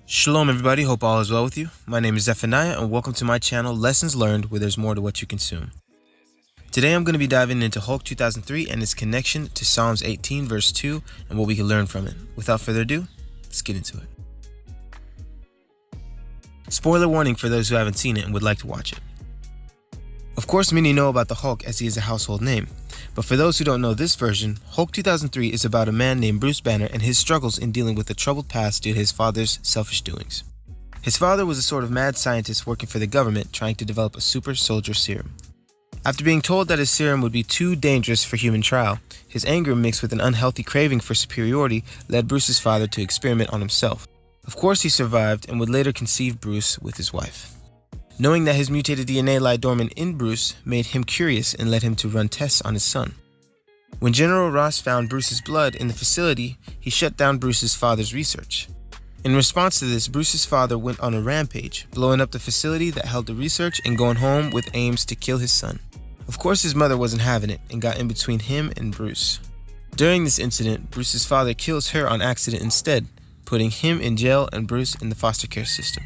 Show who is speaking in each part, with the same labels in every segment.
Speaker 1: Shalom everybody, hope all is well with you. My name is Zephaniah and welcome to my channel Lessons Learned, where there's more to what you consume. Today I'm going to be diving into Hulk 2003 and its connection to Psalms 18 verse 2 and what we can learn from it. Without further ado, let's get into it. Spoiler warning for those who haven't seen it and would like to watch it. Of course, many know about the Hulk as he is a household name, but for those who don't know this version, Hulk 2003 is about a man named Bruce Banner and his struggles in dealing with a troubled past due to his father's selfish doings. His father was a sort of mad scientist working for the government trying to develop a super soldier serum. After being told that his serum would be too dangerous for human trial, his anger mixed with an unhealthy craving for superiority led Bruce's father to experiment on himself. Of course he survived and would later conceive Bruce with his wife. Knowing that his mutated DNA lay dormant in Bruce made him curious and led him to run tests on his son. When General Ross found Bruce's blood in the facility, he shut down Bruce's father's research. In response to this, Bruce's father went on a rampage, blowing up the facility that held the research and going home with aims to kill his son. Of course his mother wasn't having it and got in between him and Bruce. During this incident, Bruce's father kills her on accident instead, putting him in jail and Bruce in the foster care system.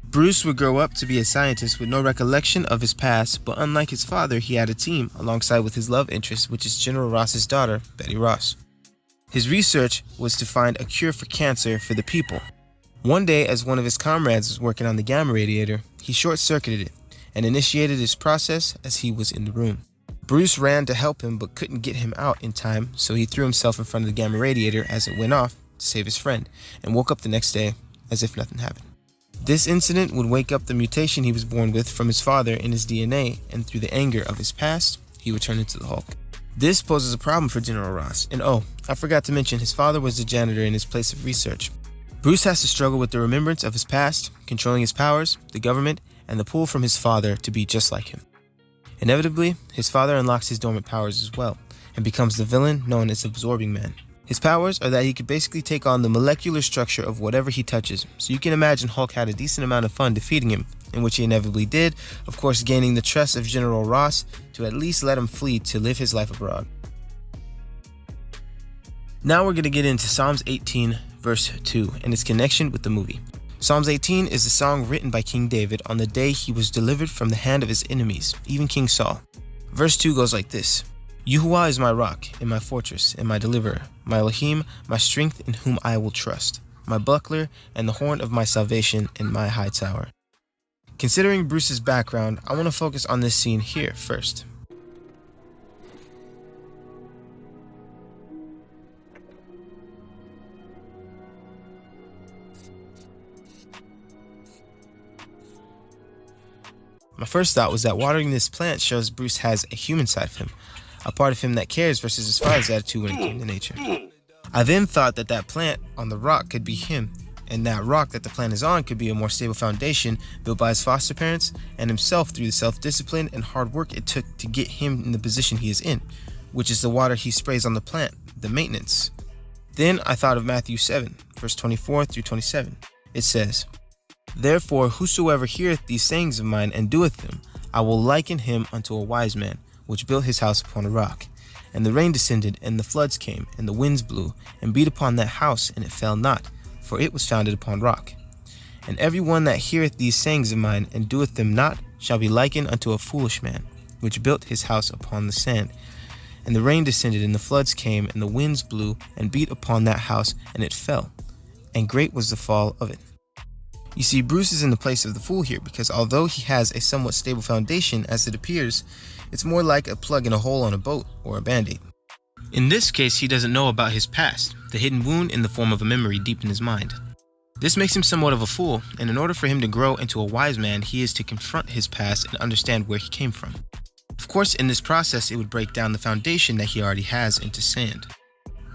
Speaker 1: Bruce would grow up to be a scientist with no recollection of his past, but unlike his father, he had a team alongside with his love interest, which is General Ross's daughter, Betty Ross. His research was to find a cure for cancer for the people. One day, as one of his comrades was working on the gamma radiator, he short-circuited it and initiated his process as he was in the room. Bruce ran to help him but couldn't get him out in time, so he threw himself in front of the gamma radiator as it went off to save his friend, and woke up the next day as if nothing happened. This incident would wake up the mutation he was born with from his father in his DNA, and through the anger of his past, he would turn into the Hulk. This poses a problem for General Ross, and oh, I forgot to mention his father was the janitor in his place of research. Bruce has to struggle with the remembrance of his past, controlling his powers, the government, and the pull from his father to be just like him. Inevitably, his father unlocks his dormant powers as well, and becomes the villain known as Absorbing Man. His powers are that he could basically take on the molecular structure of whatever he touches, so you can imagine Hulk had a decent amount of fun defeating him, in which he inevitably did, of course gaining the trust of General Ross to at least let him flee to live his life abroad. Now we're going to get into Psalms 18 verse 2 and its connection with the movie. Psalms 18 is a song written by King David on the day he was delivered from the hand of his enemies, even King Saul. Verse 2 goes like this: Yahuwah is my rock, and my fortress, and my deliverer, my Elohim, my strength in whom I will trust, my buckler, and the horn of my salvation, and my high tower. Considering Bruce's background, I want to focus on this scene here first. My first thought was that watering this plant shows Bruce has a human side of him, a part of him that cares versus his father's attitude when it came to nature. I then thought that that plant on the rock could be him, and that rock that the plant is on could be a more stable foundation built by his foster parents and himself through the self-discipline and hard work it took to get him in the position he is in, which is the water he sprays on the plant, the maintenance. Then I thought of Matthew 7, verse 24 through 27. It says, Therefore whosoever heareth these sayings of mine and doeth them, I will liken him unto a wise man, which built his house upon a rock. And the rain descended, and the floods came, and the winds blew, and beat upon that house, and it fell not, for it was founded upon rock. And every one that heareth these sayings of mine, and doeth them not, shall be likened unto a foolish man, which built his house upon the sand. And the rain descended, and the floods came, and the winds blew, and beat upon that house, and it fell. And great was the fall of it. You see, Bruce is in the place of the fool here, because although he has a somewhat stable foundation as it appears, it's more like a plug in a hole on a boat or a band-aid. In this case, he doesn't know about his past, the hidden wound in the form of a memory deep in his mind. This makes him somewhat of a fool, and in order for him to grow into a wise man, he is to confront his past and understand where he came from. Of course, in this process, it would break down the foundation that he already has into sand.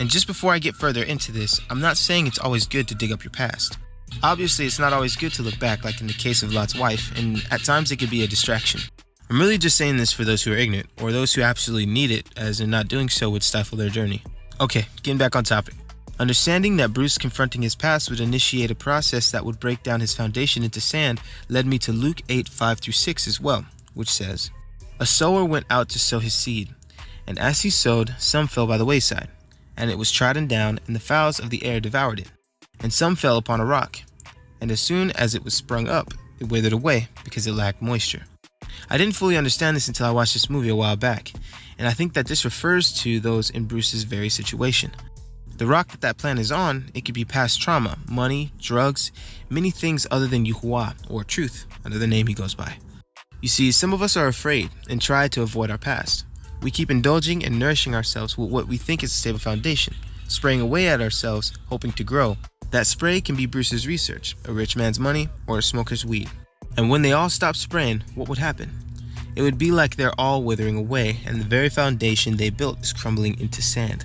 Speaker 1: And just before I get further into this, I'm not saying it's always good to dig up your past. Obviously, it's not always good to look back like in the case of Lot's wife, and at times it could be a distraction. I'm really just saying this for those who are ignorant, or those who absolutely need it, as in not doing so would stifle their journey. Okay, getting back on topic. Understanding that Bruce confronting his past would initiate a process that would break down his foundation into sand led me to Luke 8, 5-6 as well, which says, A sower went out to sow his seed, and as he sowed, some fell by the wayside, and it was trodden down, and the fowls of the air devoured it. And some fell upon a rock, and as soon as it was sprung up, it withered away because it lacked moisture. I didn't fully understand this until I watched this movie a while back, and I think that this refers to those in Bruce's very situation. The rock that plant is on, it could be past trauma, money, drugs, many things other than Yahuwah, or truth, another name he goes by. You see, some of us are afraid and try to avoid our past. We keep indulging and nourishing ourselves with what we think is a stable foundation, spraying away at ourselves, hoping to grow. That spray can be Bruce's research, a rich man's money, or a smoker's weed. And when they all stop spraying, what would happen? It would be like they're all withering away and the very foundation they built is crumbling into sand.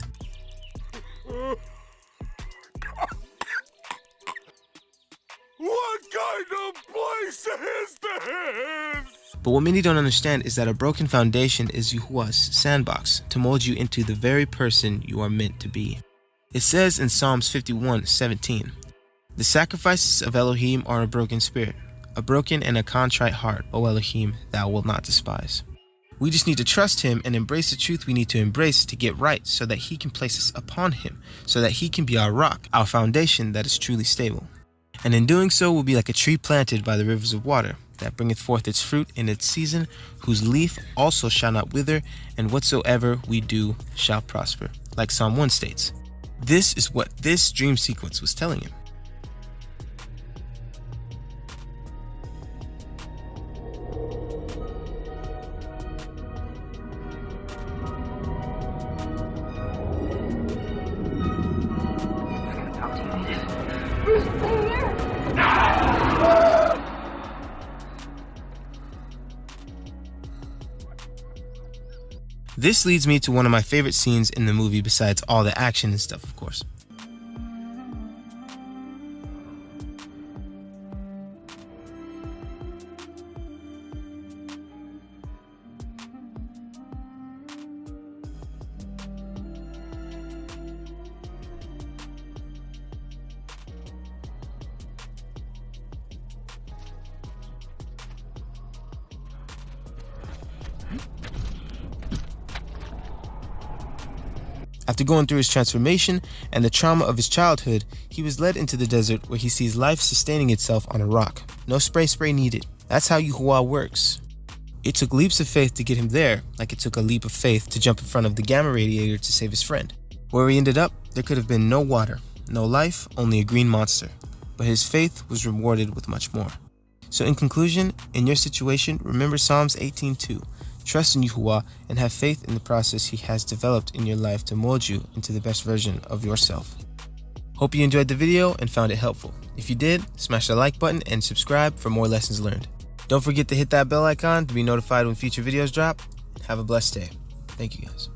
Speaker 2: What kind of place is this?
Speaker 1: But what many don't understand is that a broken foundation is Yahuwah's sandbox to mold you into the very person you are meant to be. It says in Psalms 51:17, "The sacrifices of Elohim are a broken spirit, a broken and a contrite heart, O Elohim, thou wilt not despise." We just need to trust him and embrace the truth we need to embrace to get right so that he can place us upon him, so that he can be our rock, our foundation that is truly stable. And in doing so, we'll be like a tree planted by the rivers of water, that bringeth forth its fruit in its season, whose leaf also shall not wither, and whatsoever we do shall prosper. Like Psalm 1 states. This is what this dream sequence was telling him.
Speaker 3: Bruce, stay here!
Speaker 1: This leads me to one of my favorite scenes in the movie besides all the action and stuff, of course. After going through his transformation and the trauma of his childhood, he was led into the desert where he sees life sustaining itself on a rock. No spray needed. That's how Yahuwah works. It took leaps of faith to get him there, like it took a leap of faith to jump in front of the gamma radiator to save his friend. Where he ended up, there could have been no water, no life, only a green monster. But his faith was rewarded with much more. So in conclusion, in your situation, remember Psalms 18:2. Trust in Yahuwah and have faith in the process he has developed in your life to mold you into the best version of yourself. Hope you enjoyed the video and found it helpful. If you did, smash the like button and subscribe for more lessons learned. Don't forget to hit that bell icon to be notified when future videos drop. Have a blessed day. Thank you guys.